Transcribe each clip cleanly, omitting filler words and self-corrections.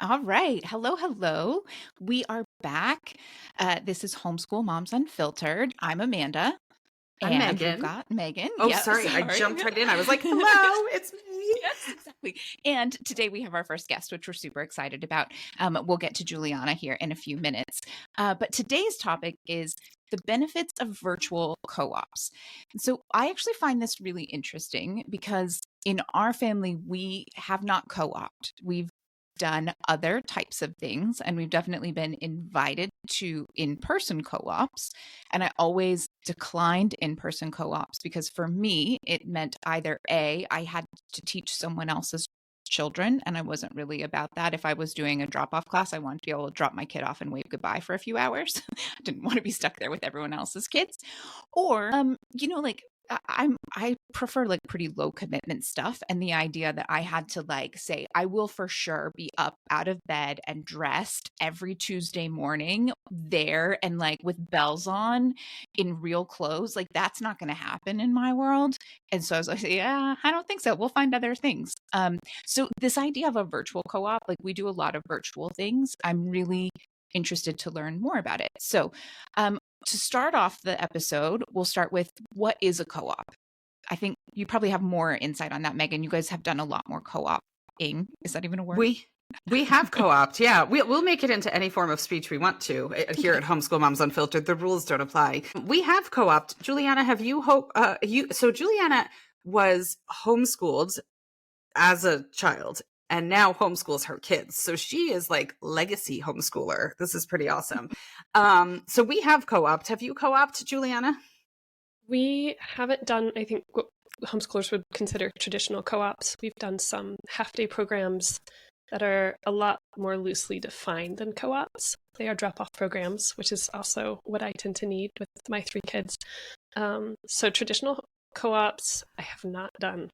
All right. Hello, hello. We are back. This is Homeschool Moms Unfiltered. I'm Amanda, I'm and we've Megan. got Megan. Oh, Yep, sorry. I sorry. jumped right in. I was like, hello, it's me. Yes, exactly. And today we have our first guest, which we're super excited about. We'll get to Juliana here in a few minutes. But today's topic is the benefits of virtual co ops. So I actually find this really interesting because in our family, we have not co opted. We've done other types of things, and we've definitely been invited to in person co ops. And I always declined in person co ops because for me, it meant either A, I had to teach someone else's children, and I wasn't really about that. If I was doing a drop off class, I wanted to be able to drop my kid off and wave goodbye for a few hours. I didn't want to be stuck there with everyone else's kids. Or, like I prefer like pretty low commitment stuff. And the idea that I had to like say, I will for sure be up out of bed and dressed every Tuesday morning there and like with bells on in real clothes, like that's not going to happen in my world. And so I was like, yeah, I don't think so. We'll find other things. So this idea of a virtual co-op, like we do a lot of virtual things. I'm really interested to learn more about it. So to start off the episode, we'll start with what is a co op? I think you probably have more insight on that, Megan. You guys have done a lot more co oping. Is that even a word? We have co-opt. Yeah, we'll make it into any form of speech we want to here at Homeschool Moms Unfiltered. The rules don't apply. We have co-opt. Juliana, have you so Juliana was homeschooled as a child and now homeschools her kids. So she is like legacy homeschooler. This is pretty awesome. So we have co-opt. Have you co-opt, Juliana? We haven't done, I think, what homeschoolers would consider traditional co-ops. We've done some half-day programs that are a lot more loosely defined than co-ops. They are drop-off programs, which is also what I tend to need with my 3 kids. So traditional co-ops, I have not done.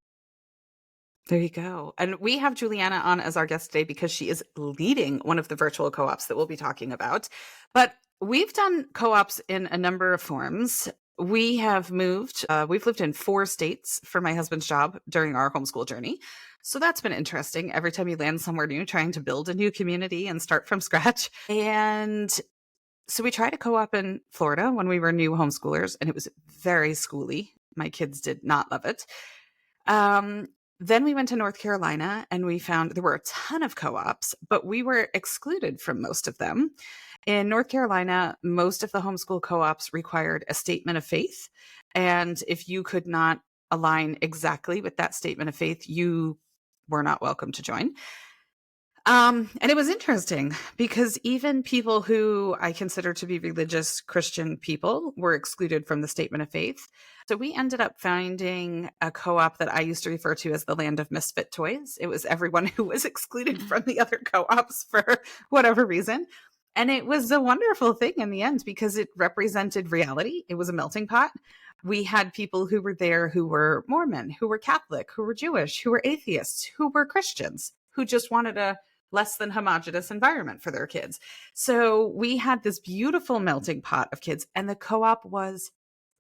There you go. And we have Juliana on as our guest today because she is leading one of the virtual co-ops that we'll be talking about. But we've done co-ops in a number of forms. We have moved, we've lived in 4 states for my husband's job during our homeschool journey. So that's been interesting. Every time you land somewhere new, trying to build a new community and start from scratch. And so we tried a co-op in Florida when we were new homeschoolers, and it was very schooly. My kids did not love it. Then we went to North Carolina and we found there were a ton of co-ops, but we were excluded from most of them. In North Carolina, most of the homeschool co-ops required a statement of faith. And if you could not align exactly with that statement of faith, you were not welcome to join. And it was interesting because even people who I consider to be religious Christian people were excluded from the statement of faith. So we ended up finding a co-op that I used to refer to as the land of misfit toys. It was everyone who was excluded from the other co-ops for whatever reason. And it was a wonderful thing in the end because it represented reality. It was a melting pot. We had people who were there who were Mormon, who were Catholic, who were Jewish, who were atheists, who were Christians, who just wanted a less than homogenous environment for their kids. So we had this beautiful melting pot of kids, and the co-op was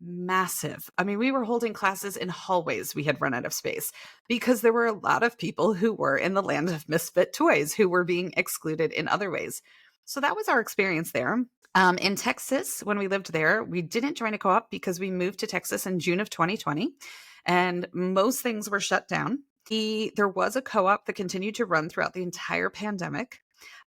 massive. I mean, we were holding classes in hallways. We had run out of space because there were a lot of people who were in the land of misfit toys who were being excluded in other ways. So that was our experience there. In Texas, when we lived there, we didn't join a co-op because we moved to Texas in June of 2020, and most things were shut down. There was a co-op that continued to run throughout the entire pandemic,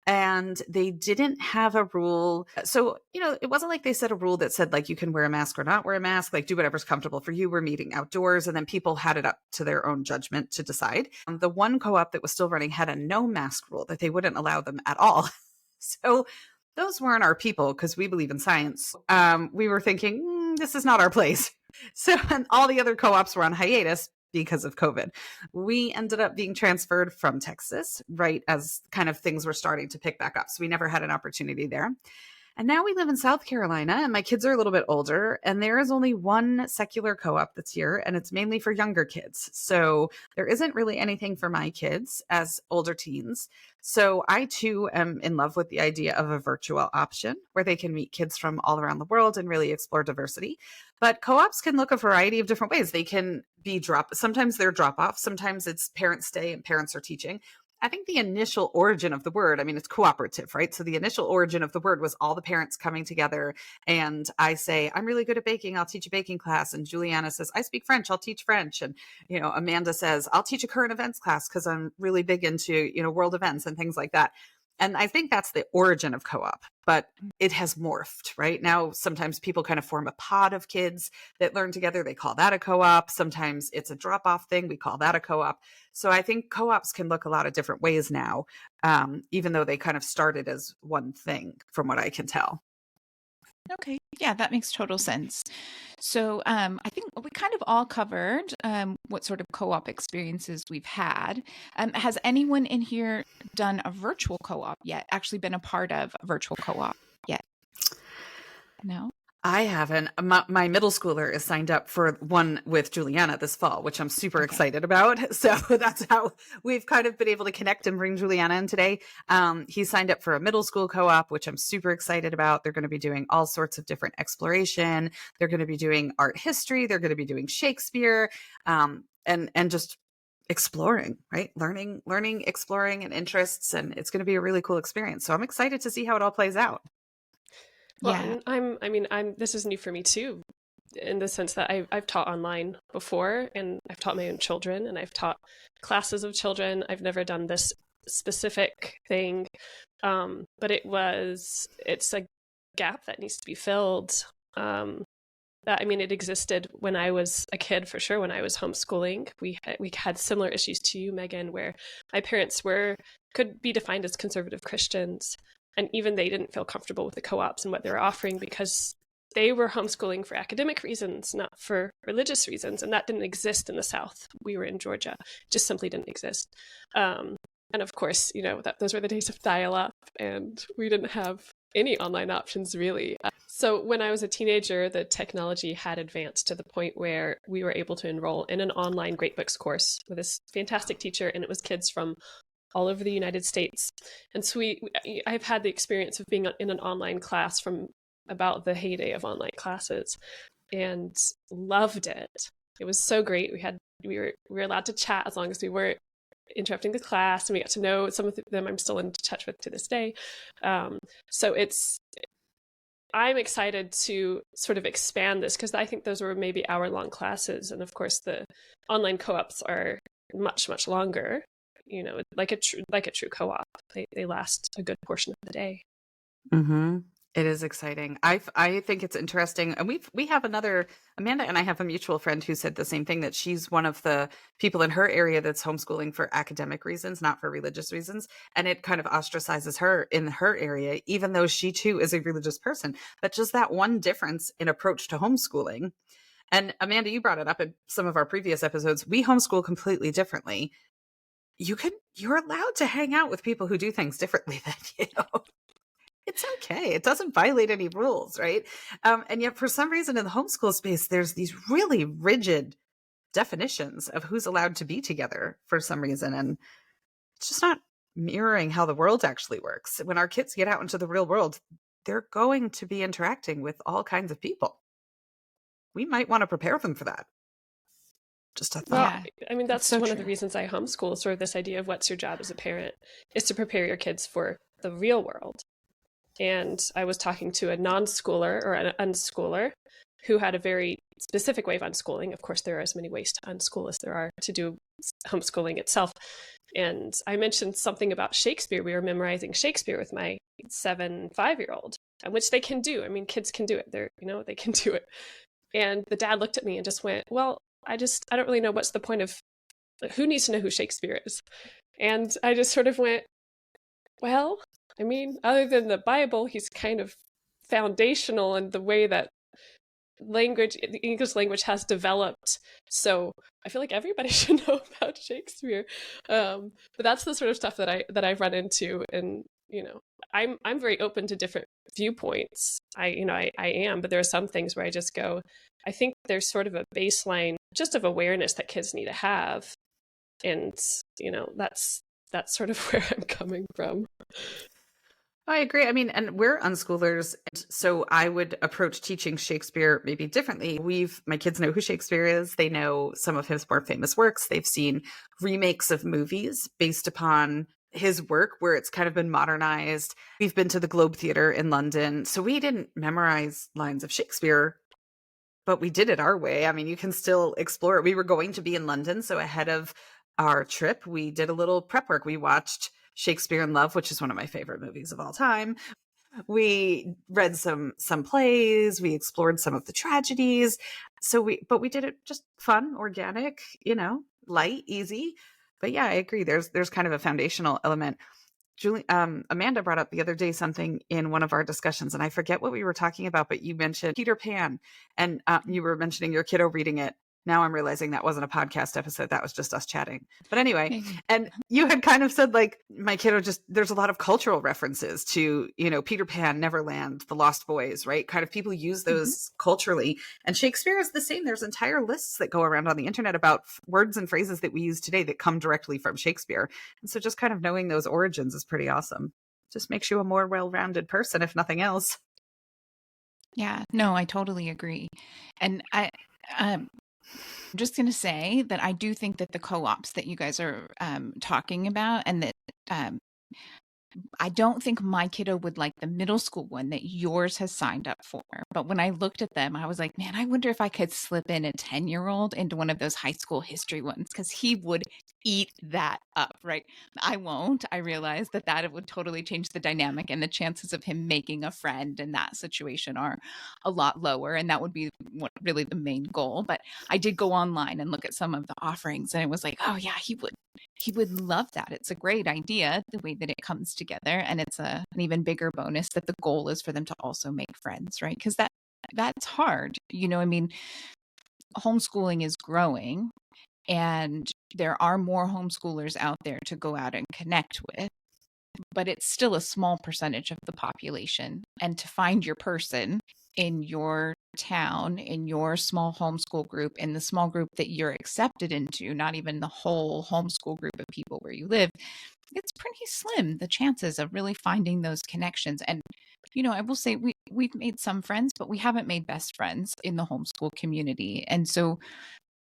and they didn't have a rule. So, it wasn't like they set a rule that said like you can wear a mask or not wear a mask, like do whatever's comfortable for you. We're meeting outdoors, and then people had it up to their own judgment to decide. The one co-op that was still running had a no mask rule that they wouldn't allow them at all. So those weren't our people because we believe in science. We were thinking, this is not our place. So, and all the other co-ops were on hiatus because of COVID. We ended up being transferred from Texas right as kind of things were starting to pick back up. So we never had an opportunity there. And now we live in South Carolina, and my kids are a little bit older, and there is only one secular co-op that's here, and it's mainly for younger kids. So there isn't really anything for my kids as older teens. So I too am in love with the idea of a virtual option where they can meet kids from all around the world and really explore diversity. But co-ops can look a variety of different ways. They can be sometimes they're drop off, sometimes it's parents stay and parents are teaching. I think the initial origin of the word, I mean, it's cooperative, right? So the initial origin of the word was all the parents coming together. And I say, I'm really good at baking. I'll teach a baking class. And Juliana says, I speak French. I'll teach French. And, Amanda says, I'll teach a current events class because I'm really big into, world events and things like that. And I think that's the origin of co-op, but it has morphed, right? Now, sometimes people kind of form a pod of kids that learn together. They call that a co-op. Sometimes it's a drop-off thing. We call that a co-op. So I think co-ops can look a lot of different ways now, even though they kind of started as one thing, from what I can tell. Okay. Yeah, that makes total sense. So I think we kind of all covered what sort of co-op experiences we've had. Has anyone in here done a virtual co-op yet? Actually been a part of a virtual co-op yet? No? I haven't. My middle schooler is signed up for one with Juliana this fall, which I'm super excited about. So that's how we've kind of been able to connect and bring Juliana in today. He signed up for a middle school co-op, which I'm super excited about. They're going to be doing all sorts of different exploration. They're going to be doing art history. They're going to be doing Shakespeare, and just exploring, right? Learning, exploring, and interests. And it's going to be a really cool experience. So I'm excited to see how it all plays out. Well, Yeah. I'm this is new for me too, in the sense that I've taught online before, and I've taught my own children, and I've taught classes of children. I've never done this specific thing, but it's a gap that needs to be filled. It existed when I was a kid, for sure. When I was homeschooling, we had similar issues to you, Megan, where my parents could be defined as conservative Christians. And even they didn't feel comfortable with the co-ops and what they were offering because they were homeschooling for academic reasons, not for religious reasons. And that didn't exist in the South. We were in Georgia. It just simply didn't exist. And of course, those were the days of dial-up, and we didn't have any online options, really. So when I was a teenager, the technology had advanced to the point where we were able to enroll in an online Great Books course with this fantastic teacher, and it was kids from all over the United States. And so I've had the experience of being in an online class from about the heyday of online classes, and loved it. It was so great. We were allowed to chat as long as we weren't interrupting the class, and we got to know some of them I'm still in touch with to this day. So I'm excited to sort of expand this, because I think those were maybe hour-long classes, and of course the online co-ops are much, much longer. Like a true co-op. They last a good portion of the day. Mm-hmm. It is exciting. I think it's interesting. And we have Amanda and I have a mutual friend who said the same thing, that she's one of the people in her area that's homeschooling for academic reasons, not for religious reasons. And it kind of ostracizes her in her area, even though she too is a religious person. But just that one difference in approach to homeschooling. And Amanda, you brought it up in some of our previous episodes. We homeschool completely differently. You're allowed to hang out with people who do things differently than you. It's okay. It doesn't violate any rules, right? And yet for some reason in the homeschool space, there's these really rigid definitions of who's allowed to be together for some reason. And it's just not mirroring how the world actually works. When our kids get out into the real world, they're going to be interacting with all kinds of people. We might want to prepare them for that. Just a thought. Yeah. That's so one of the reasons I homeschool, sort of this idea of what's your job as a parent, is to prepare your kids for the real world. And I was talking to a non-schooler or an unschooler who had a very specific way of unschooling. Of course, there are as many ways to unschool as there are to do homeschooling itself. And I mentioned something about Shakespeare. We were memorizing Shakespeare with my 5-year-old, which they can do. Kids can do it. They can do it. And the dad looked at me and just went, well, I don't really know what's the point of, who needs to know who Shakespeare is? And I just sort of went, well, other than the Bible, he's kind of foundational in the way that the English language has developed. So I feel like everybody should know about Shakespeare. But that's the sort of stuff that I've run into, and I'm very open to different viewpoints. I am, but there are some things where I just go, I think there's sort of a baseline just of awareness that kids need to have, and that's sort of where I'm coming from. I agree. And we're unschoolers, so I would approach teaching Shakespeare maybe differently. My kids know who Shakespeare is. They know some of his more famous works. They've seen remakes of movies based upon his work where it's kind of been modernized. We've been to the Globe Theatre in London, so we didn't memorize lines of Shakespeare, but we did it our way. I mean, you can still explore it. We were going to be in London, so ahead of our trip, we did a little prep work. We watched Shakespeare in Love, which is one of my favorite movies of all time. We read some plays, we explored some of the tragedies. But we did it just fun, organic, light, easy. But yeah, I agree. There's kind of a foundational element. Amanda brought up the other day something in one of our discussions, and I forget what we were talking about, but you mentioned Peter Pan, and you were mentioning your kiddo reading it. Now I'm realizing that wasn't a podcast episode. That was just us chatting. But anyway, Maybe. and you had kind of said, like, my kiddo there's a lot of cultural references to, Peter Pan, Neverland, The Lost Boys, right? Kind of people use those culturally. And Shakespeare is the same. There's entire lists that go around on the internet about words and phrases that we use today that come directly from Shakespeare. And so just kind of knowing those origins is pretty awesome. Just makes you a more well-rounded person, if nothing else. Yeah, no, I totally agree. And I'm just going to say that I do think that the co-ops that you guys are talking about, and that I don't think my kiddo would like the middle school one that yours has signed up for. But when I looked at them, I was like, man, I wonder if I could slip in a 10-year-old into one of those high school history ones, because he would eat that up, right? I won't. I realize that it would totally change the dynamic, and the chances of him making a friend in that situation are a lot lower. And that would be really the main goal. But I did go online and look at some of the offerings, and it was like, oh yeah, he would love that. It's a great idea, the way that it comes together. And it's an even bigger bonus that the goal is for them to also make friends, right? Because that's hard. I mean, homeschooling is growing, and there are more homeschoolers out there to go out and connect with, but it's still a small percentage of the population. And to find your person in your town, in your small homeschool group, in the small group that you're accepted into, not even the whole homeschool group of people where you live, it's pretty slim, the chances of really finding those connections. And I will say we've made some friends, but we haven't made best friends in the homeschool community. And so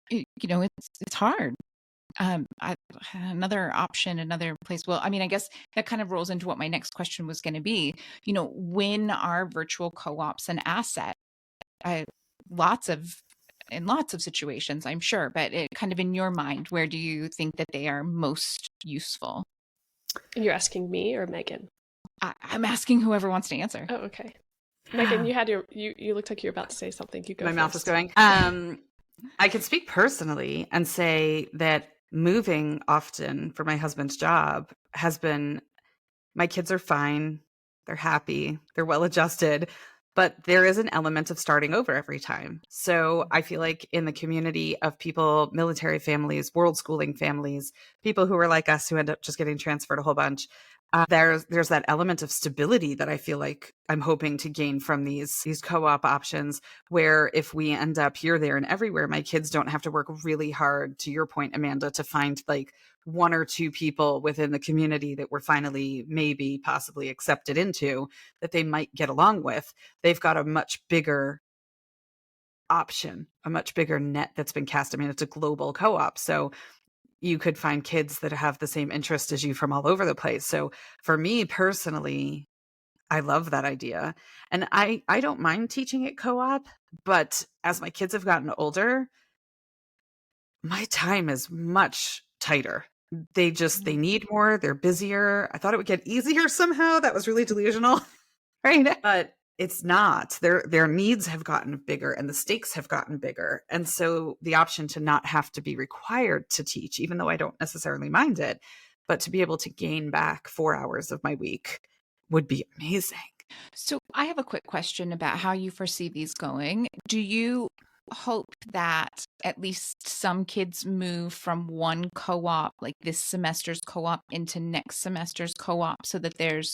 it's hard. Another option, another place. Well, I mean, I guess that kind of rolls into what my next question was going to be. When are virtual co-ops an asset? In lots of situations, I'm sure, but kind of in your mind, where do you think that they are most useful? And you're asking me or Megan? I'm asking whoever wants to answer. Oh, okay. Megan, you looked like you were about to say something. You go. My first. mouth is going. I can speak personally and say that moving often for my husband's job has been, my kids are fine. They're happy. They're well adjusted. But there is an element of starting over every time. So I feel like in the community of people, military families, world schooling families, people who are like us who end up just getting transferred a whole bunch, there's that element of stability that I feel like I'm hoping to gain from these co-op options, where if we end up here, there, and everywhere, my kids don't have to work really hard, to your point, Amanda, to find like one or two people within the community that we're finally maybe possibly accepted into that they might get along with. They've got a much bigger option, a much bigger net that's been cast. I mean, it's a global co-op. So you could find kids that have the same interest as you from all over the place. So for me personally, I love that idea. And I don't mind teaching at co-op, but as my kids have gotten older, my time is much tighter. They need more, they're busier. I thought it would get easier somehow. That was really delusional, right? But it's not. Their needs have gotten bigger and the stakes have gotten bigger. And so the option to not have to be required to teach, even though I don't necessarily mind it, but to be able to gain back 4 hours of my week would be amazing. So I have a quick question about how you foresee these going. Do you hope that at least some kids move from one co-op, like this semester's co-op, into next semester's co-op, so that there's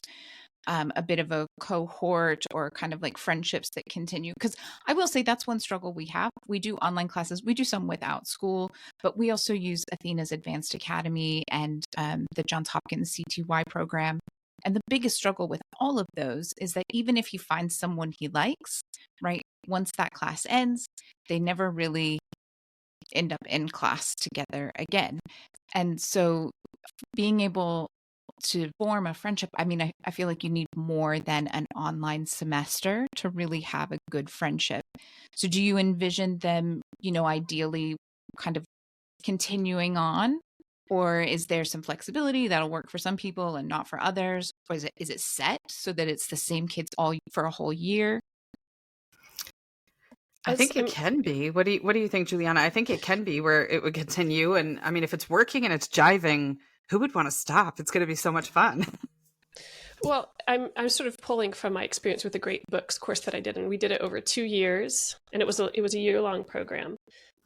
a bit of a cohort or kind of like friendships that continue? Because I will say that's one struggle we have. We do online classes. We do some without school, but we also use Athena's Advanced Academy and the Johns Hopkins CTY program. And the biggest struggle with all of those is that even if he finds someone he likes, right, once that class ends, they never really end up in class together again. And so being able to form a friendship, I mean, I feel like you need more than an online semester to really have a good friendship. So do you envision them, ideally kind of continuing on? Or is there some flexibility that'll work for some people and not for others? Or is it set so that it's the same kids all for a whole year? I think it can be. What do you think, Juliana? I think it can be where it would continue. And I mean, if it's working and it's jiving, who would want to stop? It's going to be so much fun. Well, I'm sort of pulling from my experience with the Great Books course that I did, and we did it over 2 years, and it was a year-long program.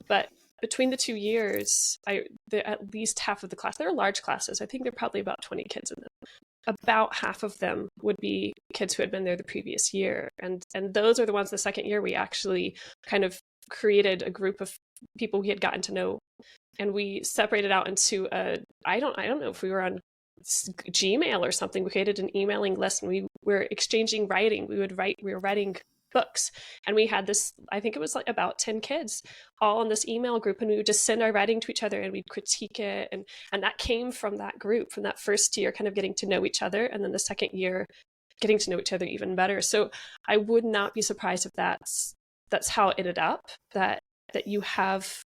But between the 2 years, at least half of the class, they're large classes. I think there are probably about 20 kids in them. About half of them would be kids who had been there the previous year. And those are the ones the second year we actually kind of created a group of people we had gotten to know. And we separated out into I don't know if we were on Gmail or something. We created an emailing list and we were exchanging writing. We were writing books, and we had this, I think it was like about 10 kids all in this email group, and we would just send our writing to each other and we'd critique it, and that came from that group, from that first year kind of getting to know each other, and then the second year getting to know each other even better. So I would not be surprised if that's how it ended up, that you have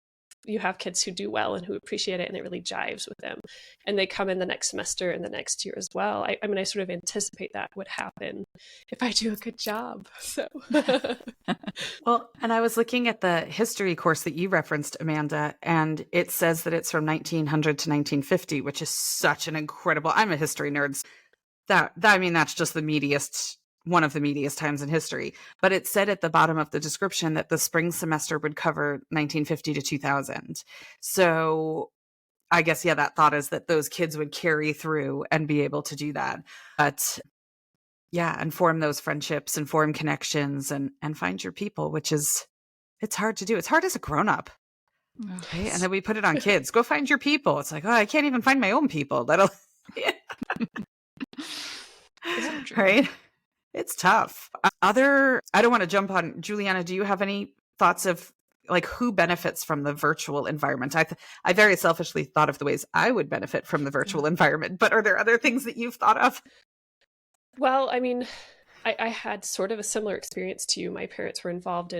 kids who do well and who appreciate it, and it really jives with them, and they come in the next semester and the next year as well. I mean, I sort of anticipate that would happen if I do a good job. So Well, and I was looking at the history course that you referenced, Amanda, and it says that it's from 1900 to 1950, which is such an incredible, I'm a history nerd. I mean, that's just one of the meatiest times in history. But it said at the bottom of the description that the spring semester would cover 1950 to 2000. So I guess, yeah, that thought is that those kids would carry through and be able to do that. But yeah, and form those friendships and form connections and find your people, it's hard to do. It's hard as a grown-up. Right? And then we put it on kids. Go find your people. It's like, oh, I can't even find my own people. Right? It's tough. I don't want to jump on, Juliana, do you have any thoughts of like who benefits from the virtual environment? I very selfishly thought of the ways I would benefit from the virtual environment, but are there other things that you've thought of? Well, I mean, I had sort of a similar experience to you. My parents were involved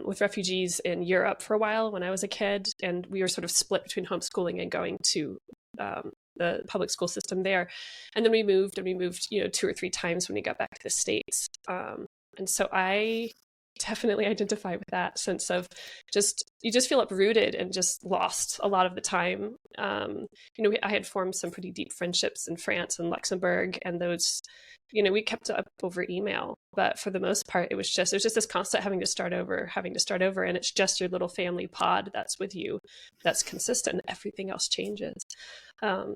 with refugees in Europe for a while when I was a kid, and we were sort of split between homeschooling and going to the public school system there. And then we moved 2 or 3 times when we got back to the States. And so I definitely identify with that sense of you just feel uprooted and just lost a lot of the time. I had formed some pretty deep friendships in France and Luxembourg, and those, we kept up over email, but for the most part, it was just this constant having to start over, and it's just your little family pod that's with you, that's consistent, and everything else changes.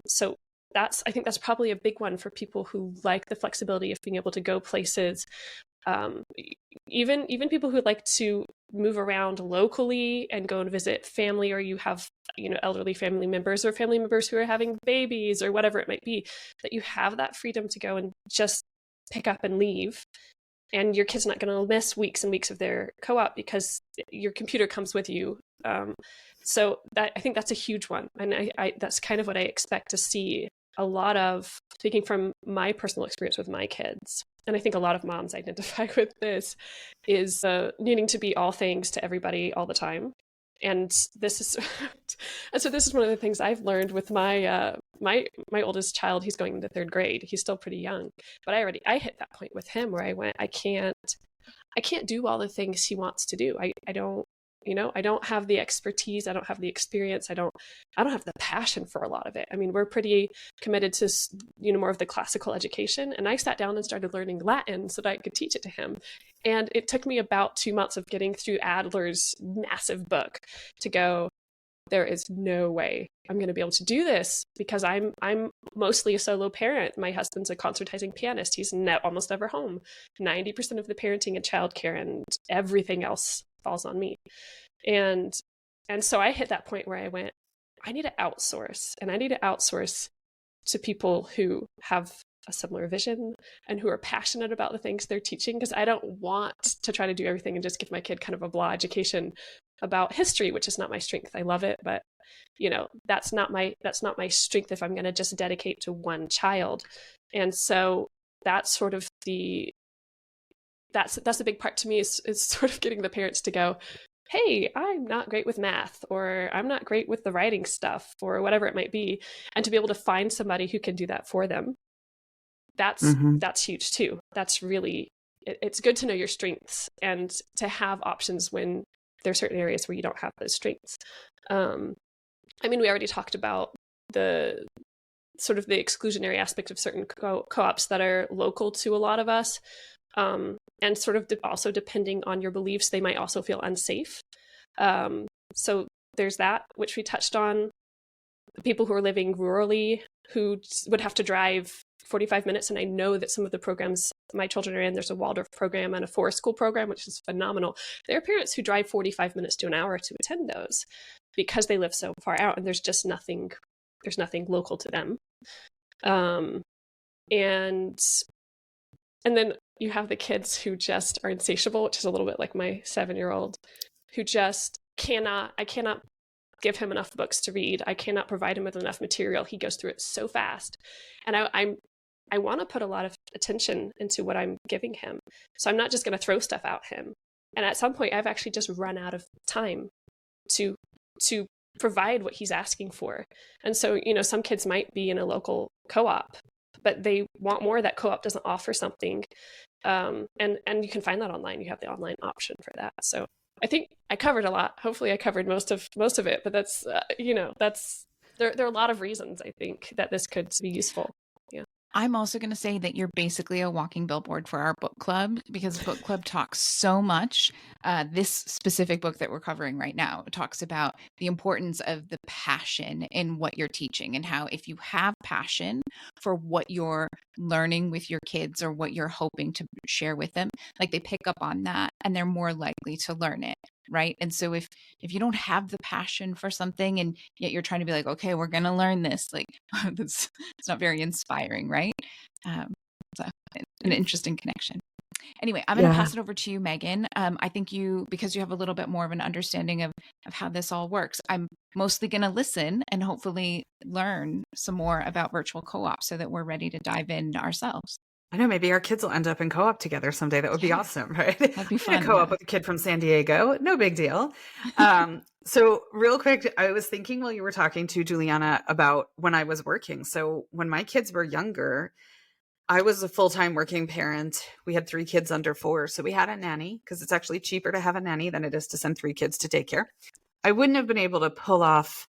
So I think that's probably a big one for people who like the flexibility of being able to go places. Even people who like to move around locally and go and visit family, or you have elderly family members or family members who are having babies or whatever it might be, that you have that freedom to go and just pick up and leave, and your kid's not going to miss weeks and weeks of their co-op because your computer comes with you. So I think that's a huge one, and I that's kind of what I expect to see a lot of, speaking from my personal experience with my kids. And I think a lot of moms identify with this, is needing to be all things to everybody all the time. And this is one of the things I've learned with my my oldest child. He's going into 3rd grade. He's still pretty young, but I hit that point with him where I can't do all the things he wants to do. I don't have the expertise. I don't have the experience. I don't have the passion for a lot of it. I mean, we're pretty committed to, more of the classical education. And I sat down and started learning Latin so that I could teach it to him. And it took me about 2 months of getting through Adler's massive book to go, there is no way I'm going to be able to do this, because I'm mostly a solo parent. My husband's a concertizing pianist. He's almost never home. 90% of the parenting and childcare and everything else falls on me. And so I hit that point where I went, I need to outsource, and I need to outsource to people who have a similar vision and who are passionate about the things they're teaching, because I don't want to try to do everything and just give my kid kind of a blah education about history, which is not my strength. I love it, but that's not my strength if I'm going to just dedicate to one child. And so that's sort of that's a big part to me, is sort of getting the parents to go, hey, I'm not great with math, or I'm not great with the writing stuff, or whatever it might be, and to be able to find somebody who can do that for them. That's huge too. That's really, it's good to know your strengths and to have options when there are certain areas where you don't have those strengths. We already talked about the sort of the exclusionary aspect of certain co-ops that are local to a lot of us. And sort of also depending on your beliefs, they might also feel unsafe. So there's that, which we touched on. The people who are living rurally, who would have to drive 45 minutes. And I know that some of the programs my children are in, there's a Waldorf program and a forest school program, which is phenomenal. There are parents who drive 45 minutes to an hour to attend those because they live so far out, and there's nothing local to them. And then you have the kids who just are insatiable, which is a little bit like my 7-year-old, who just I cannot give him enough books to read. I cannot provide him with enough material. He goes through it so fast. And I want to put a lot of attention into what I'm giving him. So I'm not just going to throw stuff at him. And at some point, I've actually just run out of time to provide what he's asking for. And so, some kids might be in a local co-op, but they want more. That co-op doesn't offer something. And you can find that online. You have the online option for that. So I think I covered a lot. Hopefully I covered most of it, but that's, there are a lot of reasons I think that this could be useful. Yeah. I'm also going to say that you're basically a walking billboard for our book club, because book club talks so much. This specific book that we're covering right now talks about the importance of the passion in what you're teaching, and how if you have passion for what you're learning with your kids or what you're hoping to share with them, like they pick up on that and they're more likely to learn it. Right. And so if you don't have the passion for something and yet you're trying to be like, okay, we're going to learn this, like it's not very inspiring. Right. So an interesting connection. Anyway, I'm going to pass it over to you, Megan. I think because you have a little bit more of an understanding of how this all works, I'm mostly going to listen and hopefully learn some more about virtual co-op so that we're ready to dive in ourselves. I know, maybe our kids will end up in co-op together someday. That would be awesome, right? That'd be fun. Co-op with a kid from San Diego. No big deal. So real quick, I was thinking while you were talking to Juliana about when I was working. So when my kids were younger, I was a full-time working parent. We had 3 kids under 4. So we had a nanny, because it's actually cheaper to have a nanny than it is to send 3 kids to daycare. I wouldn't have been able to pull off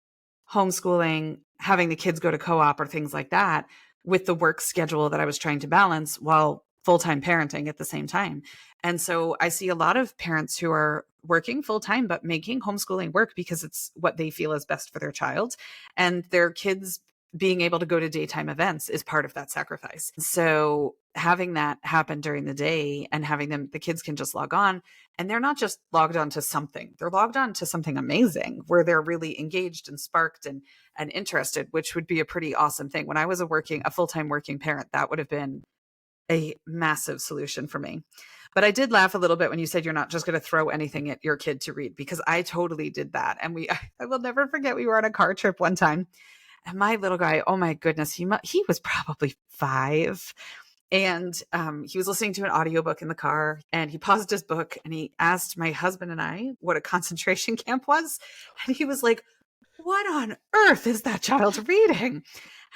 homeschooling, having the kids go to co-op or things like that, with the work schedule that I was trying to balance while full-time parenting at the same time. And so I see a lot of parents who are working full-time, but making homeschooling work because it's what they feel is best for their child. And their kids being able to go to daytime events is part of that sacrifice. So having that happen during the day and having the kids can just log on, and they're not just logged on to something, they're logged on to something amazing where they're really engaged and sparked and interested, which would be a pretty awesome thing. When I was a full-time working parent, that would have been a massive solution for me. But I did laugh a little bit when you said you're not just going to throw anything at your kid to read, because I totally did that. And I will never forget, we were on a car trip one time, and my little guy, oh my goodness, he was probably 5. And he was listening to an audiobook in the car, and he paused his book and he asked my husband and I what a concentration camp was. And he was like, what on earth is that child reading?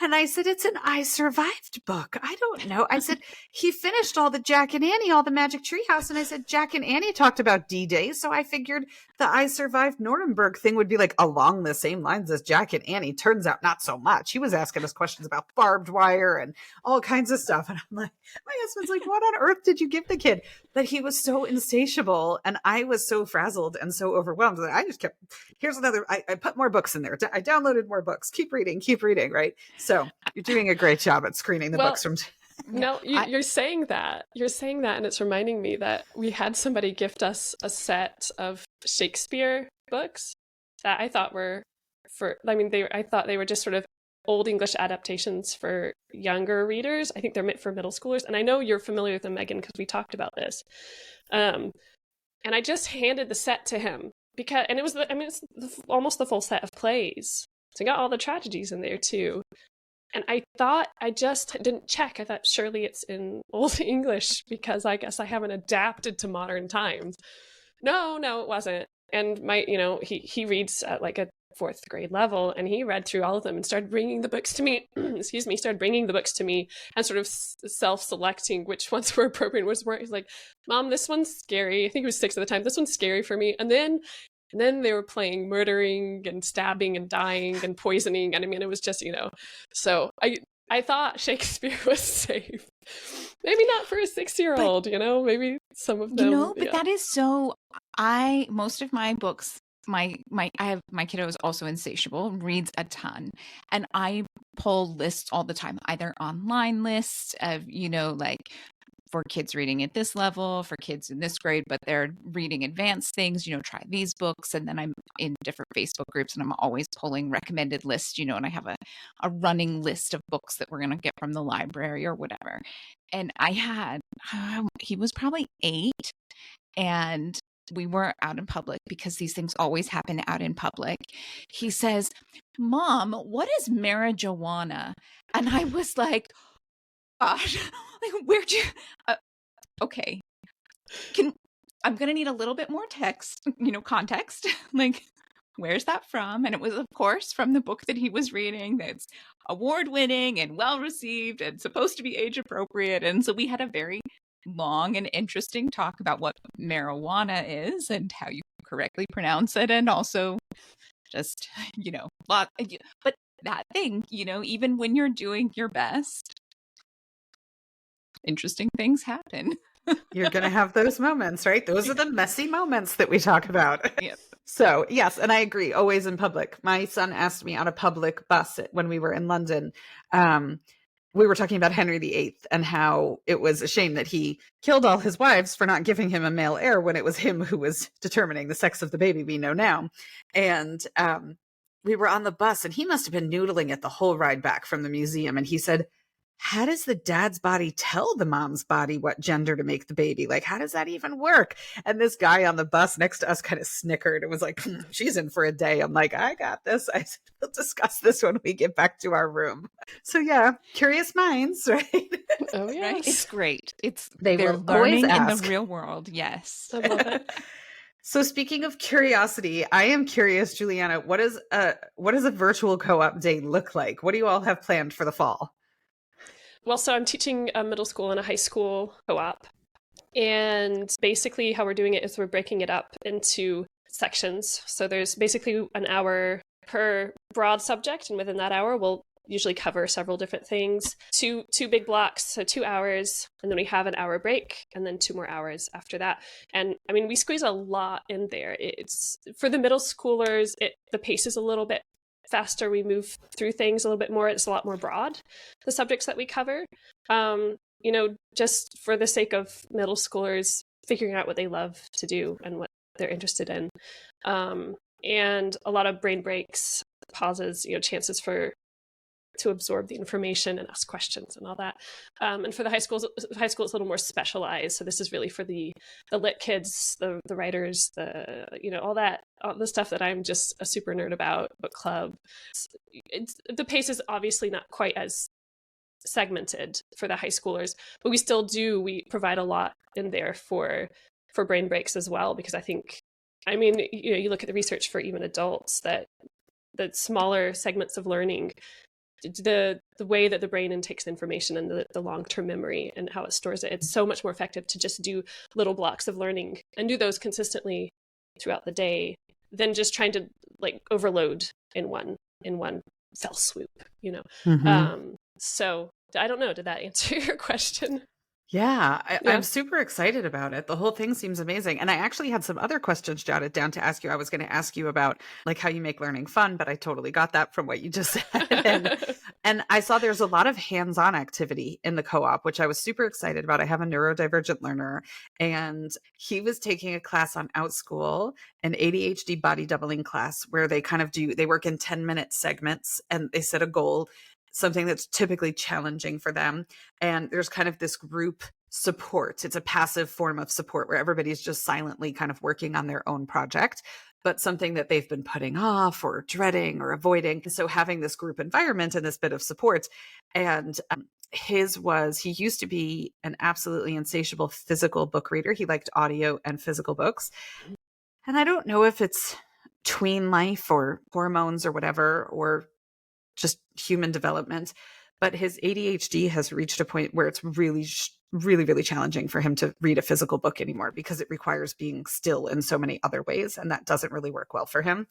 And I said, it's an I Survived book. I don't know. I said, he finished all the Jack and Annie, all the Magic Tree House. And I said, Jack and Annie talked about D-Day. So I figured the I Survived Nuremberg thing would be like along the same lines as Jack and Annie. Turns out not so much. He was asking us questions about barbed wire and all kinds of stuff. And I'm like, my husband's like, what on earth did you give the kid? But he was so insatiable. And I was so frazzled and so overwhelmed that I just kept, I put more books in there. I downloaded more books. Keep reading, right? So you're doing a great job at screening the books from. No, you're saying that. You're saying that, and it's reminding me that we had somebody gift us a set of Shakespeare books that I thought I thought they were just sort of old English adaptations for younger readers. I think they're meant for middle schoolers, and I know you're familiar with them, Megan, because we talked about this. And I just handed the set to him, because, and it was, it's almost the full set of plays. So you got all the tragedies in there too. And I thought, I just didn't check. I thought surely it's in Old English because I guess I haven't adapted to modern times. No, it wasn't. And my, he reads at like a fourth grade level, and he read through all of them and started bringing the books to me. Excuse me, started bringing the books to me and sort of self-selecting which ones were appropriate and which weren't. He's like, "Mom, this one's scary." I think he was 6 at the time. "This one's scary for me." And then they were playing murdering and stabbing and dying and poisoning. And I mean, it was just, so I thought Shakespeare was safe. Maybe not for a 6-year-old, maybe some of them. But that is so, most of my books, my kiddo is also insatiable, reads a ton. And I pull lists all the time, either online lists of, like, for kids reading at this level, for kids in this grade, but they're reading advanced things, try these books. And then I'm in different Facebook groups and I'm always pulling recommended lists, and I have a running list of books that we're going to get from the library or whatever. And he was probably 8, and we were out in public because these things always happen out in public. He says, "Mom, what is marijuana?" And I was like, gosh, like, where'd you, okay, I'm going to need a little bit more context, like, where's that from? And it was, of course, from the book that he was reading that's award-winning and well-received and supposed to be age-appropriate. And so we had a very long and interesting talk about what marijuana is and how you correctly pronounce it, and also just, but that thing, even when you're doing your best, interesting things happen. You're going to have those moments, right? Those are the messy moments that we talk about. Yep. So, yes, and I agree, always in public. My son asked me on a public bus when we were in London. We were talking about Henry VIII and how it was a shame that he killed all his wives for not giving him a male heir when it was him who was determining the sex of the baby we know now. And we were on the bus, and he must have been noodling it the whole ride back from the museum. And he said, "How does the dad's body tell the mom's body what gender to make the baby? Like, how does that even work?" And this guy on the bus next to us kind of snickered and was like, "She's in for a day." I'm like, "I got this." I said, "We'll discuss this when we get back to our room." So yeah, curious minds, right? Oh yeah, right? It's great. They're learning always in ask. the real world. Yes. I love it. So speaking of curiosity, I am curious, Juliana, what does a virtual co-op day look like? What do you all have planned for the fall? Well, so I'm teaching a middle school and a high school co-op. And basically how we're doing it is we're breaking it up into sections. So there's basically an hour per broad subject. And within that hour, we'll usually cover several different things. Two big blocks, so 2 hours. And then we have an hour break and then 2 more hours after that. And I mean, we squeeze a lot in there. It's for the middle schoolers, the pace is a little bit faster. We move through things a little bit more. It's a lot more broad, the subjects that we cover. Just for the sake of middle schoolers figuring out what they love to do and what they're interested in. And a lot of brain breaks, pauses, chances to absorb the information and ask questions and all that. And for the high school, it's a little more specialized. So this is really for the lit kids, the writers, all the stuff that I'm just a super nerd about, book club. The pace is obviously not quite as segmented for the high schoolers, but we provide a lot in there for brain breaks as well, because you look at the research for even adults that smaller segments of learning, the way that the brain intakes information and the long-term memory and how it stores it, it's so much more effective to just do little blocks of learning and do those consistently throughout the day than just trying to like overload in one fell swoop, Mm-hmm. So I don't know, did that answer your question? Yeah, Yeah. I'm super excited about it. The whole thing seems amazing. And I actually had some other questions jotted down to ask you. I was going to ask you about like how you make learning fun, but I totally got that from what you just said. And I saw there's a lot of hands-on activity in the co-op, which I was super excited about. I have a neurodivergent learner, and he was taking a class on OutSchool, an ADHD body doubling class, where they they work in 10-minute segments, and they set a goal, something that's typically challenging for them. And there's kind of this group support. It's a passive form of support where everybody's just silently kind of working on their own project. but something that they've been putting off or dreading or avoiding. So having this group environment and this bit of support. And he used to be an absolutely insatiable physical book reader. He liked audio and physical books. And I don't know if it's tween life or hormones or whatever, or just human development, but his ADHD has reached a point where it's really, really challenging for him to read a physical book anymore because it requires being still in so many other ways. And that doesn't really work well for him.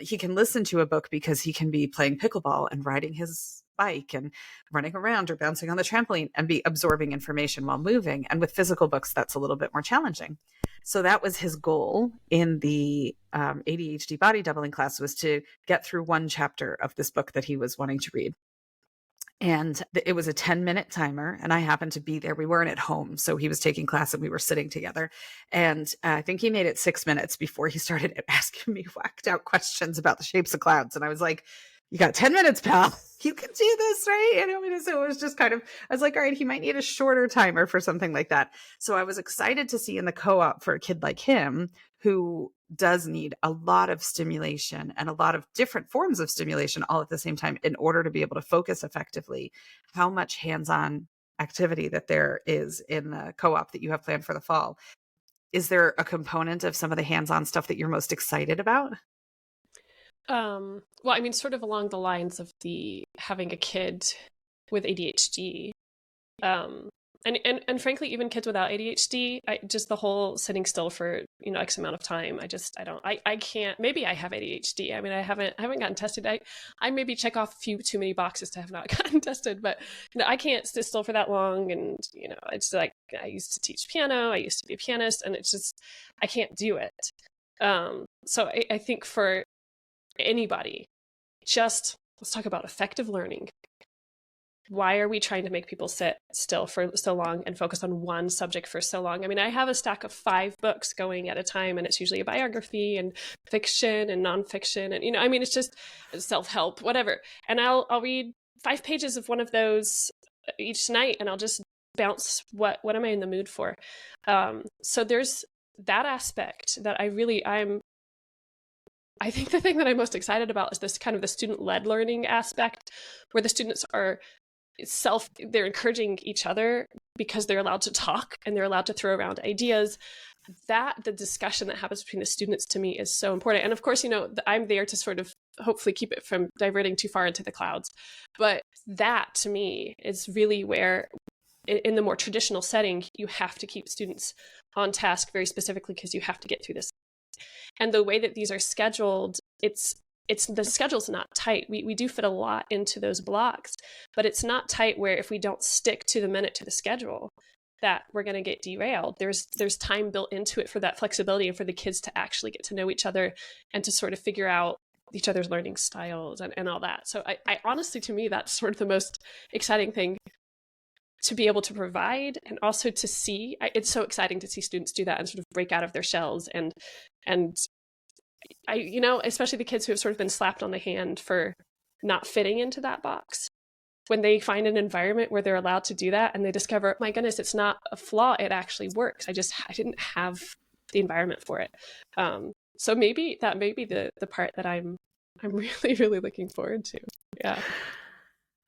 He can listen to a book because he can be playing pickleball and riding his bike and running around or bouncing on the trampoline and be absorbing information while moving. And with physical books, that's a little bit more challenging. So that was his goal in the ADHD body doubling class, was to get through one chapter of this book that he was wanting to read. And it was a 10-minute timer, and I happened to be there. We weren't at home, so he was taking class and we were sitting together. And I think he made it 6 minutes before he started asking me whacked out questions about the shapes of clouds. And I was like, you got 10 minutes, pal. You can do this, right? So it was just kind of, I was like, all right, he might need a shorter timer for something like that. So I was excited to see in the co-op for a kid like him, who does need a lot of stimulation and a lot of different forms of stimulation all at the same time in order to be able to focus effectively, how much hands-on activity that there is in the co-op that you have planned for the fall. Is there a component of some of the hands-on stuff that you're most excited about? Well, I mean, sort of along the lines of the having a kid with ADHD, and frankly, even kids without ADHD, just the whole sitting still for, X amount of time. I can't, maybe I have ADHD. I mean, I haven't gotten tested. I maybe check off a few too many boxes to have not gotten tested, but I can't sit still for that long. And, it's like, I used to teach piano. I used to be a pianist, and it's just, I can't do it. So I think for anybody, just let's talk about effective learning. Why are we trying to make people sit still for so long and focus on one subject for so long? I mean, I have a stack of 5 books going at a time, and it's usually a biography and fiction and nonfiction. And, it's just self-help, whatever. And I'll read 5 pages of one of those each night, and I'll just bounce, what am I in the mood for? So there's that aspect that I think the thing that I'm most excited about is this kind of the student-led learning aspect, where the students are they're encouraging each other because they're allowed to talk and they're allowed to throw around ideas. The discussion that happens between the students, to me, is so important. And of course, I'm there to sort of hopefully keep it from diverting too far into the clouds. But that, to me, is really where, in the more traditional setting, you have to keep students on task very specifically because you have to get through this. And the way that these are scheduled, the schedule's not tight. We do fit a lot into those blocks, but it's not tight where if we don't stick to the minute to the schedule, that we're going to get derailed. There's time built into it for that flexibility and for the kids to actually get to know each other and to sort of figure out each other's learning styles and all that. So I honestly, to me, that's sort of the most exciting thing to be able to provide, and also to see. It's so exciting to see students do that and sort of break out of their shells and especially the kids who have sort of been slapped on the hand for not fitting into that box. When they find an environment where they're allowed to do that and they discover, my goodness, it's not a flaw, it actually works. I didn't have the environment for it. So maybe that may be the part that I'm really, really looking forward to. Yeah.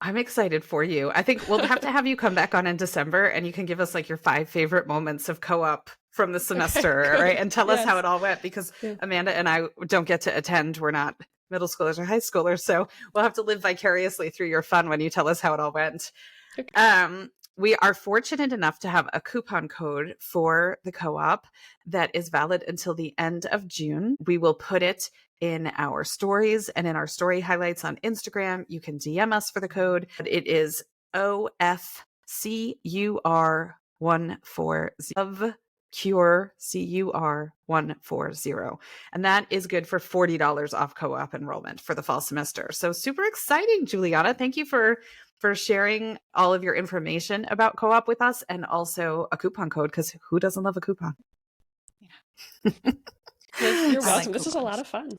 I'm excited for you. I think we'll have to have you come back on in December, and you can give us like your 5 favorite moments of co-op from the semester, okay, right? And tell us how it all went, because Amanda and I don't get to attend. We're not middle schoolers or high schoolers, so we'll have to live vicariously through your fun when you tell us how it all went. Okay. We are fortunate enough to have a coupon code for the co-op that is valid until the end of June. We will put it in our stories and in our story highlights on Instagram. You can DM us for the code. It is OFCUR140. CURE, CUR140. And that is good for $40 off co-op enrollment for the fall semester. So super exciting, Juliana. Thank you for sharing all of your information about co-op with us, and also a coupon code, because who doesn't love a coupon? Yeah. You're welcome. Like this is a lot of fun.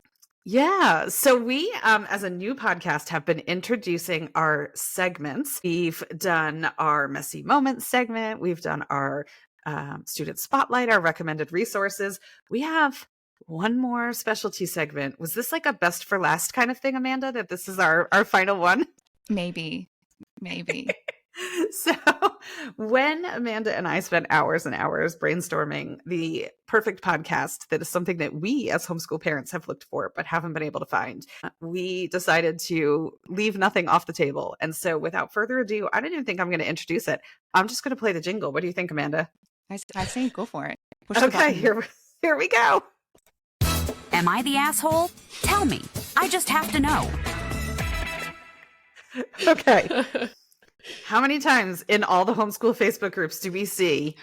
Yeah. So we, as a new podcast, have been introducing our segments. We've done our messy moments segment. We've done our student spotlight, our recommended resources. We have One more specialty segment. Was this like a best for last kind of thing, Amanda, that this is our final one? Maybe. So when Amanda and I spent hours and hours brainstorming the perfect podcast that is something that we as homeschool parents have looked for but haven't been able to find, we decided to leave nothing off the table. And so without further ado, I don't even think I'm going to introduce it. I'm just going to play the jingle. What do you think, Amanda? I say go for it. Push the Okay, button. here we go. Am I the asshole? Tell me. I just have to know. Okay. How many times in all the homeschool Facebook groups do we see,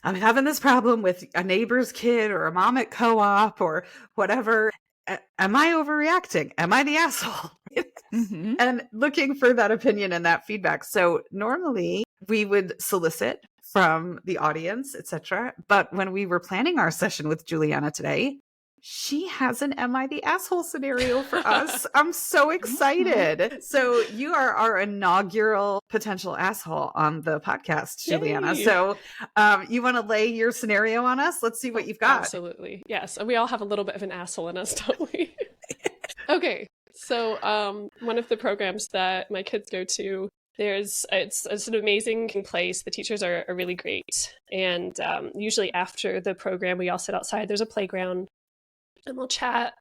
I'm having this problem with a neighbor's kid or a mom at co-op or whatever. Am I overreacting? Am I the asshole? Mm-hmm. And looking for that opinion and that feedback. So normally we would solicit from the audience, etc. But when we were planning our session with Juliana today, she has an Am I the Asshole scenario for us. I'm so excited. So you are our inaugural potential asshole on the podcast, Juliana. Yay. So you want to lay your scenario on us? Let's see what you've got. Absolutely. Yes. We all have a little bit of an asshole in us, don't we? Okay. So one of the programs that my kids go to, it's an amazing place. The teachers are really great. And usually after the program, we all sit outside. There's a playground. And we'll chat.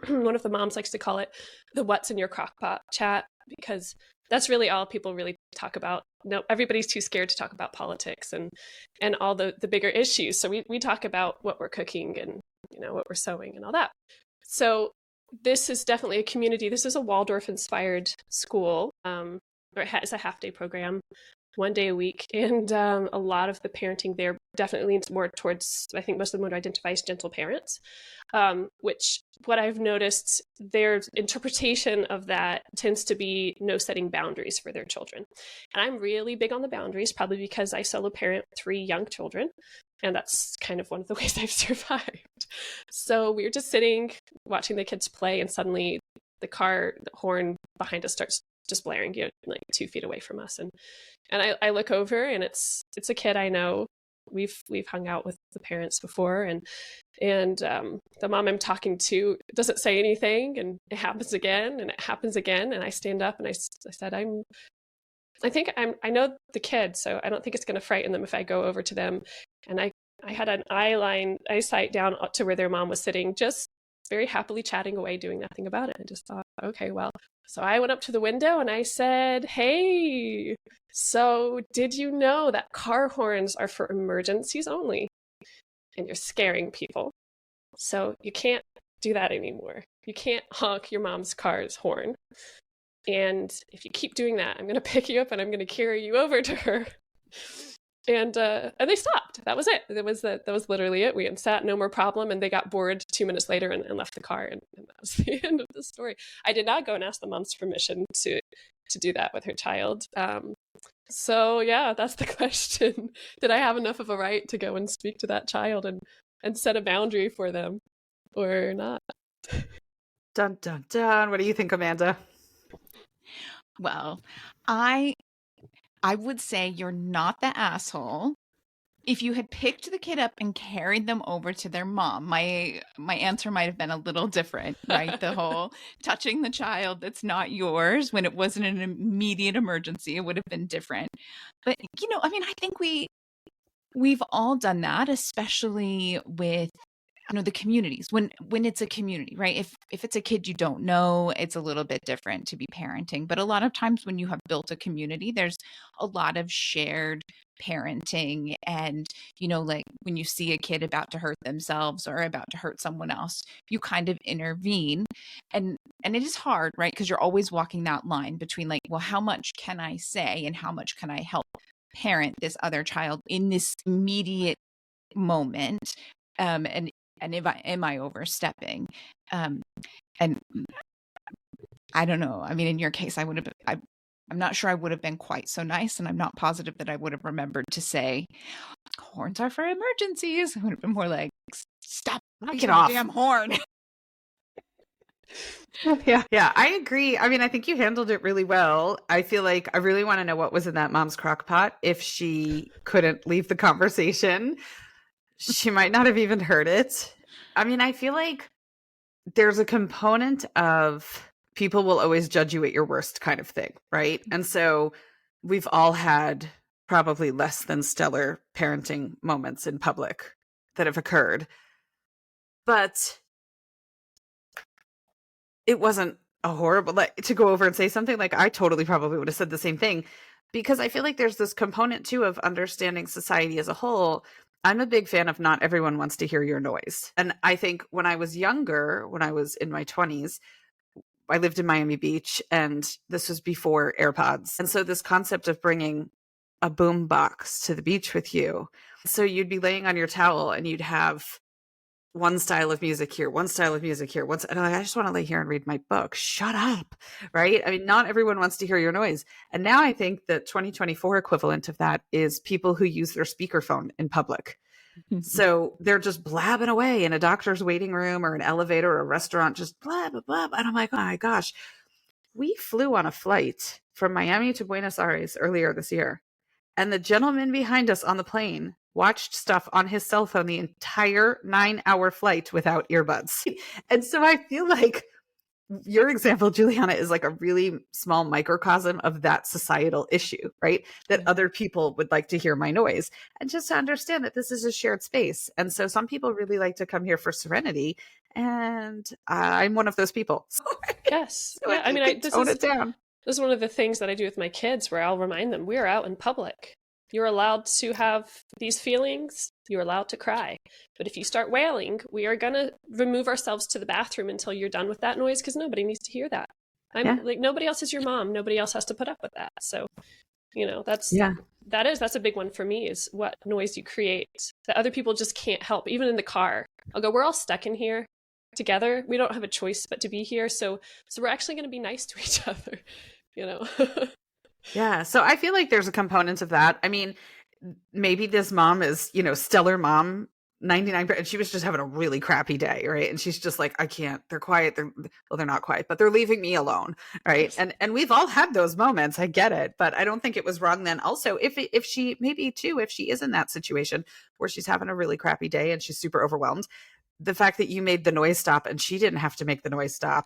One of the moms likes to call it the what's in your crockpot chat, because that's really all people really talk about. No, everybody's too scared to talk about politics and all the bigger issues. So we talk about what we're cooking and, what we're sewing and all that. So this is definitely a community. This is a Waldorf inspired school. Or it's a half day program, 1 day a week. And a lot of the parenting there definitely leans more towards, I think most of them would identify as gentle parents, which what I've noticed, their interpretation of that tends to be no setting boundaries for their children. And I'm really big on the boundaries, probably because I solo parent 3 young children. And that's kind of one of the ways I've survived. So we were just sitting, watching the kids play, and suddenly the horn behind us starts just blaring, like 2 feet away from us. And I look over, and it's a kid I know. We've hung out with the parents before, and the mom I'm talking to doesn't say anything, and it happens again, and it happens again. And I stand up and I said, I know the kid, so I don't think it's going to frighten them if I go over to them. And I had an eyesight down to where their mom was sitting, just very happily chatting away, doing nothing about it. I just thought, okay, well. So I went up to the window and I said, hey, so did you know that car horns are for emergencies only? And you're scaring people. So you can't do that anymore. You can't honk your mom's car's horn. And if you keep doing that, I'm going to pick you up and I'm going to carry you over to her. And they stopped. That was it. That was literally it. We had sat, no more problem. And they got bored 2 minutes later and left the car. And that was the end of the story. I did not go and ask the mom's permission to do that with her child. So yeah, that's the question. Did I have enough of a right to go and speak to that child and set a boundary for them or not? Dun, dun, dun. What do you think, Amanda? Well, I would say you're not the asshole. If you had picked the kid up and carried them over to their mom, my answer might have been a little different, right? The whole touching the child that's not yours when it wasn't an immediate emergency, it would have been different. But, I think we've all done that, especially with the communities, when it's a community, right? If it's a kid you don't know, it's a little bit different to be parenting. But a lot of times when you have built a community, there's a lot of shared parenting. And, like when you see a kid about to hurt themselves or about to hurt someone else, you kind of intervene. And it is hard, right? Because you're always walking that line between like, well, how much can I say and how much can I help parent this other child in this immediate moment? And am I overstepping? And I don't know. I mean, in your case, I'm not sure I would have been quite so nice, and I'm not positive that I would have remembered to say horns are for emergencies. I would have been more like, stop, Get off, damn horn. Yeah, I agree. I mean, I think you handled it really well. I feel like I really want to know what was in that mom's crock pot. If she couldn't leave the conversation, she might not have even heard it. I mean, I feel like there's a component of people will always judge you at your worst kind of thing, right? And so we've all had probably less than stellar parenting moments in public that have occurred. But it wasn't a horrible, like, to go over and say something like I totally probably would have said the same thing, because I feel like there's this component too of understanding society as a whole. I'm a big fan of not everyone wants to hear your noise. And I think when I was younger, when I was in my 20s, I lived in Miami Beach, and this was before AirPods. And so this concept of bringing a boom box to the beach with you. So you'd be laying on your towel and you'd have one style of music here, one style of music here. And I'm like, I just want to lay here and read my book. Shut up. Right. I mean, not everyone wants to hear your noise. And now I think the 2024 equivalent of that is people who use their speakerphone in public. So they're just blabbing away in a doctor's waiting room or an elevator or a restaurant, just blah, blah, blah. And I'm like, oh my gosh, we flew on a flight from Miami to Buenos Aires earlier this year. And the gentleman behind us on the plane watched stuff on his cell phone the entire 9-hour flight without earbuds. And so I feel like your example, Juliana, is like a really small microcosm of that societal issue, right? That other people would like to hear my noise, and just to understand that this is a shared space. And so some people really like to come here for serenity, and I'm one of those people. So Yes. so Yeah. I mean, tone it down. this is one of the things that I do with my kids, where I'll remind them, we're out in public. You're allowed to have these feelings. You're allowed to cry. But if you start wailing, we are going to remove ourselves to the bathroom until you're done with that noise, because nobody needs to hear that. Like, nobody else is your mom. Nobody else has to put up with that. So, that's a big one for me, is what noise you create that other people just can't help. Even in the car, I'll go, we're all stuck in here together. We don't have a choice but to be here. So we're actually going to be nice to each other, Yeah. So I feel like there's a component of that. I mean, maybe this mom is, stellar mom, 99, and she was just having a really crappy day, right? And she's just like, I can't, they're quiet. They're not quiet, but they're leaving me alone. Right. And we've all had those moments. I get it, but I don't think it was wrong then. Also, if she is in that situation where she's having a really crappy day and she's super overwhelmed, the fact that you made the noise stop and she didn't have to make the noise stop,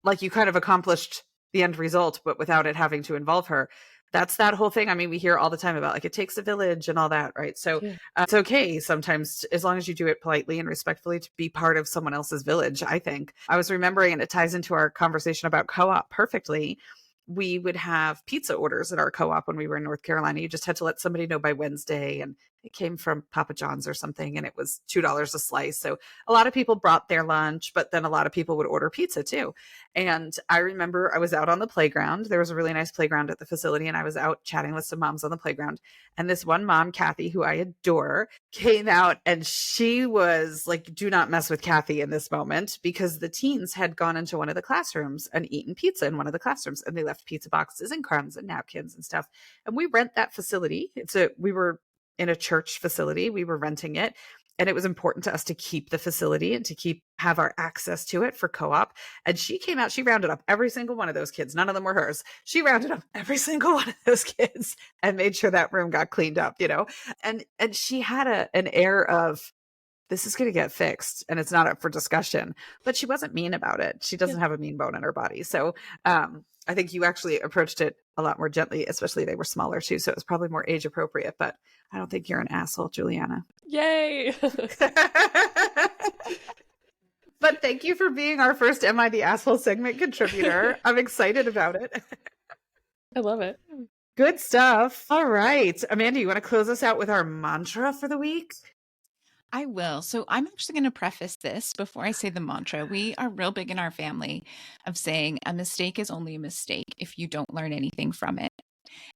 like, you kind of accomplished the end result, but without it having to involve her. That's that whole thing. I mean, we hear all the time about, like, it takes a village and all that, right? So it's okay sometimes, as long as you do it politely and respectfully, to be part of someone else's village, I think. I was remembering, and it ties into our conversation about co-op perfectly. We would have pizza orders at our co-op when we were in North Carolina. You just had to let somebody know by Wednesday, and it came from Papa John's or something, and it was $2 a slice. So a lot of people brought their lunch, but then a lot of people would order pizza too. And I remember I was out on the playground. There was a really nice playground at the facility, and I was out chatting with some moms on the playground. And this one mom, Kathy, who I adore, came out, and she was like, do not mess with Kathy in this moment, because the teens had gone into one of the classrooms and eaten pizza in one of the classrooms, and they left pizza boxes and crumbs and napkins and stuff. And we rent that facility. We were in a church facility. We were renting it. And it was important to us to keep the facility and to have our access to it for co-op. And she came out, she rounded up every single one of those kids. None of them were hers. She rounded up every single one of those kids and made sure that room got cleaned up, and she had an air of, this is going to get fixed and it's not up for discussion, but she wasn't mean about it. She doesn't have a mean bone in her body. So, I think you actually approached it a lot more gently, especially they were smaller too. So it was probably more age appropriate, but I don't think you're an asshole, Juliana. Yay. But thank you for being our first Am I the Asshole segment contributor. I'm excited about it. I love it. Good stuff. All right. Amanda, you want to close us out with our mantra for the week? I will. So I'm actually going to preface this before I say the mantra. We are real big in our family of saying a mistake is only a mistake if you don't learn anything from it.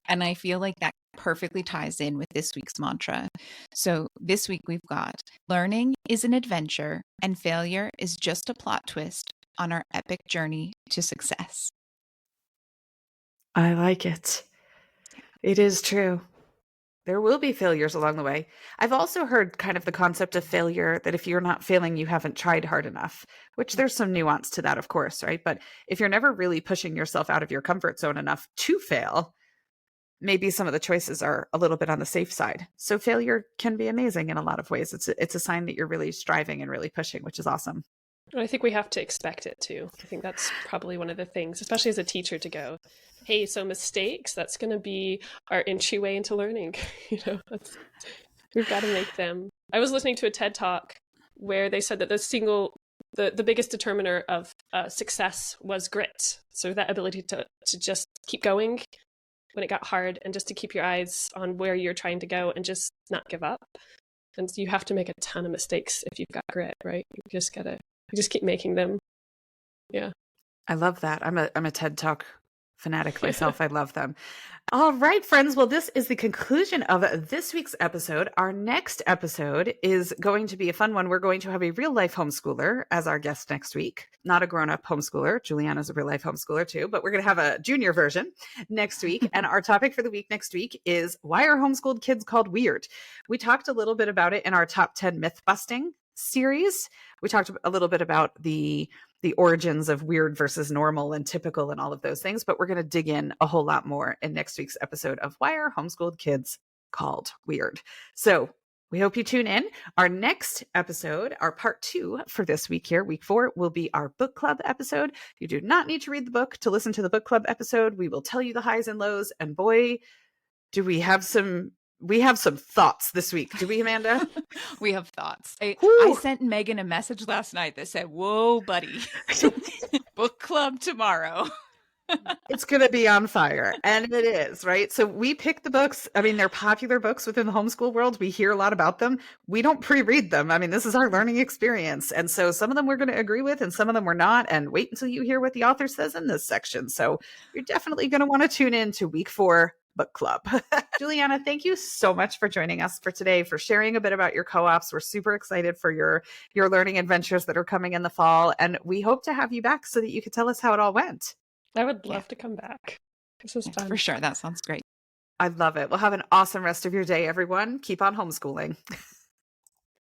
And I feel like that perfectly ties in with this week's mantra. So this week we've got, learning is an adventure and failure is just a plot twist on our epic journey to success. I like it. It is true. There will be failures along the way. I've also heard kind of the concept of failure, that if you're not failing, you haven't tried hard enough, which there's some nuance to that, of course, right? But if you're never really pushing yourself out of your comfort zone enough to fail, maybe some of the choices are a little bit on the safe side. So failure can be amazing in a lot of ways. It's a sign that you're really striving and really pushing, which is awesome. I think we have to expect it too. I think that's probably one of the things, especially as a teacher, to go, hey, so mistakes, that's going to be our entryway into learning. We've got to make them. I was listening to a TED Talk where they said that the biggest determiner of success was grit. So that ability to just keep going when it got hard, and just to keep your eyes on where you're trying to go and just not give up. And you have to make a ton of mistakes if you've got grit, right? You just keep making them. Yeah. I love that. I'm a TED Talk fanatic myself. I love them. All right, friends. Well, this is the conclusion of this week's episode. Our next episode is going to be a fun one. We're going to have a real life homeschooler as our guest next week. Not a grown up homeschooler. Juliana's a real life homeschooler too, but we're going to have a junior version next week. And our topic for the week next week is, why are homeschooled kids called weird? We talked a little bit about it in our top 10 myth busting series. We talked a little bit about the origins of weird versus normal and typical and all of those things, but we're going to dig in a whole lot more in next week's episode of Why Are Homeschooled Kids Called Weird? So we hope you tune in. Our next episode, our part 2 for this week here, week 4, will be our book club episode. You do not need to read the book to listen to the book club episode. We will tell you the highs and lows, and boy, do we have some thoughts this week. Do we, Amanda? We have thoughts. I sent Megan a message last night that said, whoa, buddy, book club tomorrow. It's going to be on fire. And it is, right? So we pick the books. I mean, they're popular books within the homeschool world. We hear a lot about them. We don't pre-read them. I mean, this is our learning experience. And so some of them we're going to agree with and some of them we're not. And wait until you hear what the author says in this section. So you're definitely going to want to tune in to week 4 book club. Juliana, thank you so much for joining us for today, for sharing a bit about your co-ops. We're super excited for your learning adventures that are coming in the fall. And we hope to have you back so that you could tell us how it all went. I would love to come back. This is fun. For sure. That sounds great. I love it. Well, have an awesome rest of your day, everyone. Keep on homeschooling.